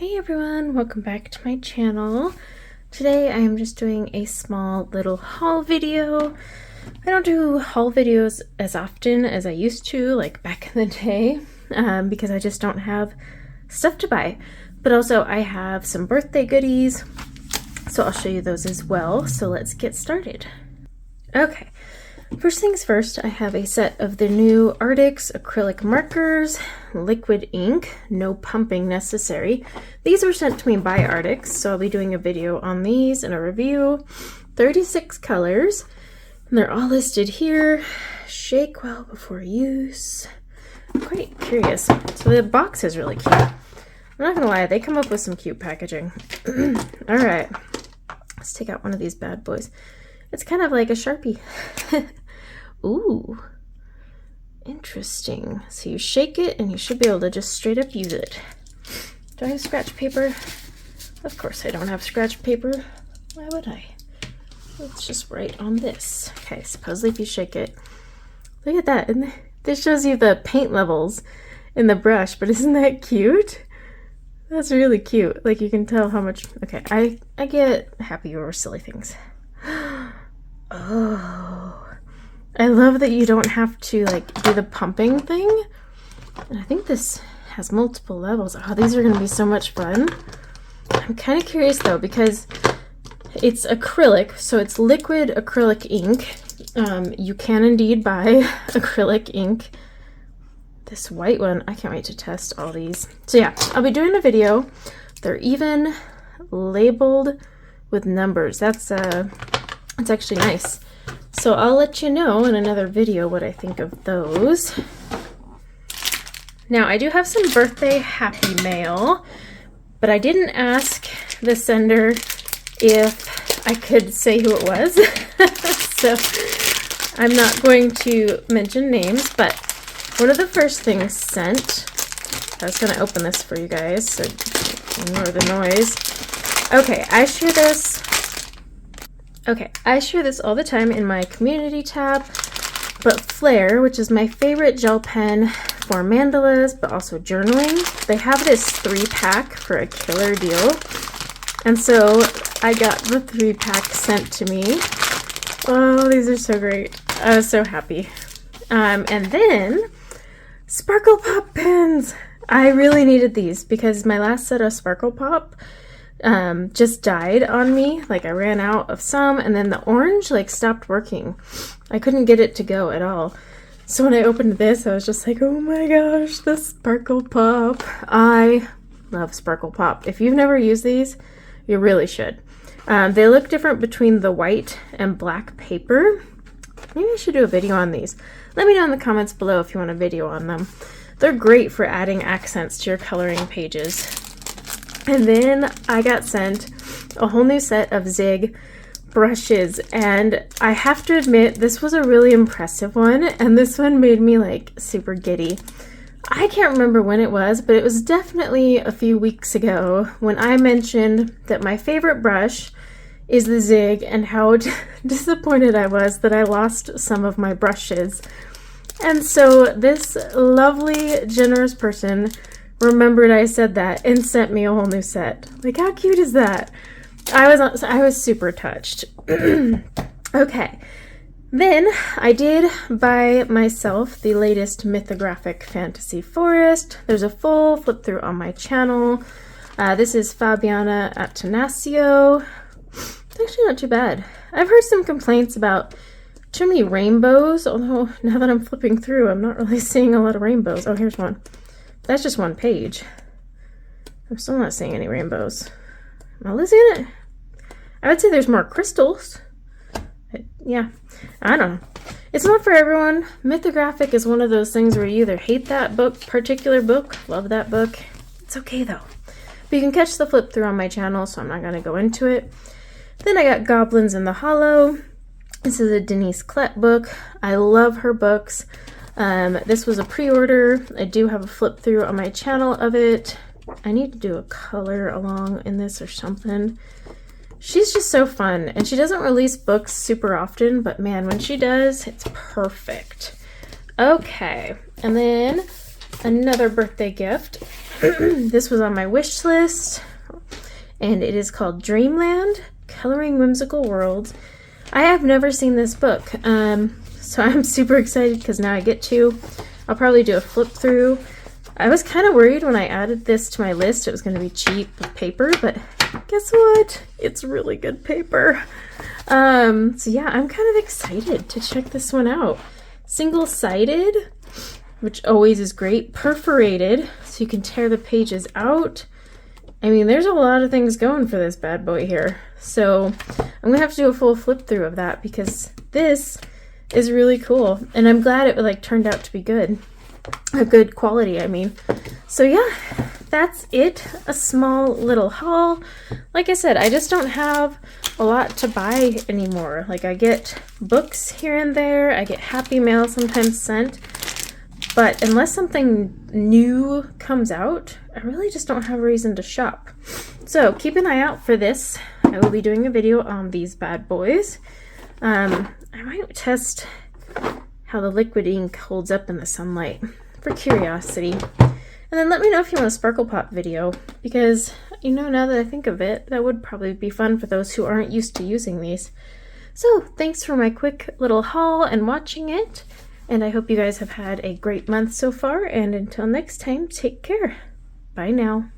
Hey everyone, welcome back to my channel. Today I am just doing a small little haul video. I don't do haul videos as often as I used to, like back in the day, because I just don't have stuff to buy. But also I have some birthday goodies, so I'll show you those as well. So let's get started. Okay. First things first, I have a set of the new Artic's acrylic markers, liquid ink, no pumping necessary. These were sent to me by Artic, so I'll be doing a video on these and a review. 36 colors, and they're all listed here. Shake well before use. I'm quite curious. So the box is really cute. I'm not gonna lie, they come up with some cute packaging. All right, let's take out one of these bad boys. It's kind of like a Sharpie. Ooh, interesting. So you shake it and you should be able to just straight up use it. Do I have scratch paper? Of course I don't have scratch paper. Why would I? Let's just write on this. Okay, supposedly if you shake it, look at that. And this shows you the paint levels in the brush, but isn't that cute? That's really cute. Like you can tell how much, okay, I get happy over silly things. Oh, I love that you don't have to like do the pumping thing. And I think this has multiple levels. Oh, these are going to be so much fun. I'm kind of curious though, because it's acrylic, so it's liquid acrylic ink. You can indeed buy acrylic ink. This white one, I can't wait to test all these. So yeah, I'll be doing a video. They're even labeled with numbers. That's actually nice. So I'll let you know in another video what I think of those. Now I do have some birthday happy mail, but I didn't ask the sender if I could say who it was. So I'm not going to mention names, but one of the first things sent, I was going to open this for you guys, so ignore the noise. Okay, I share this all the time in my community tab, but Flair, which is my favorite gel pen for mandalas, but also journaling, they have this 3-pack for a killer deal. And so I got the 3-pack sent to me. Oh, these are so great. I was so happy. And then Sparkle Pop pens. I really needed these because my last set of Sparkle Pop just died on me. Like I ran out of some, and then the orange like stopped working. I couldn't get it to go at all. So when I opened this, I was just like, oh my gosh, the Sparkle Pop. I love Sparkle Pop. If you've never used these, you really should. They look different between the white and black paper. Maybe I should do a video on these. Let me know in the comments below if you want a video on them. They're great for adding accents to your coloring pages. And then I got sent a whole new set of Zig Brushes, and I have to admit this was a really impressive one, and this one made me like super giddy. I can't remember when it was, but it was definitely a few weeks ago when I mentioned that my favorite brush is the Zig and how disappointed I was that I lost some of my brushes. And so this lovely, generous person remembered I said that and sent me a whole new set. Like, how cute is that? I was super touched. Okay, then I did buy myself the latest mythographic fantasy forest. There's a full flip through on my channel. This is Fabiana Attanasio. It's actually not too bad. I've heard some complaints about too many rainbows, although now that I'm flipping through, I'm not really seeing a lot of rainbows. Oh, here's one. That's just one page. I'm still not seeing any rainbows. Am I losing it? I would say there's more crystals. But yeah, I don't know. It's not for everyone. Mythographic is one of those things where you either hate that particular book, love that book. It's okay though. But you can catch the flip through on my channel, so I'm not going to go into it. Then I got Goblins in the Hollow. This is a Denise Klett book. I love her books. This was a pre-order. I do have a flip through on my channel of it. I need to do a color along in this or something. She's just so fun, and she doesn't release books super often, but man, when she does, it's perfect. Okay, and then another birthday gift. This was on my wish list, and it is called Dreamland, Coloring Whimsical Worlds. I have never seen this book, so I'm super excited because now I get to. I'll probably do a flip through. I was kind of worried when I added this to my list it was going to be cheap with paper, but guess what? It's really good paper. So yeah, I'm kind of excited to check this one out. Single-sided, which always is great. Perforated, so you can tear the pages out. I mean, there's a lot of things going for this bad boy here. So I'm gonna have to do a full flip through of that because this is really cool. And I'm glad it like turned out to be good. A good quality, I mean. So yeah, that's it. A small little haul. Like I said, I just don't have a lot to buy anymore. Like I get books here and there. I get Happy Mail sometimes sent. But unless something new comes out, I really just don't have a reason to shop. So keep an eye out for this. I will be doing a video on these bad boys. I might test how the liquid ink holds up in the sunlight for curiosity. And then let me know if you want a Sparkle Pop video, because, you know, now that I think of it, that would probably be fun for those who aren't used to using these. So thanks for my quick little haul and watching it. And I hope you guys have had a great month so far. And until next time, take care. Bye now.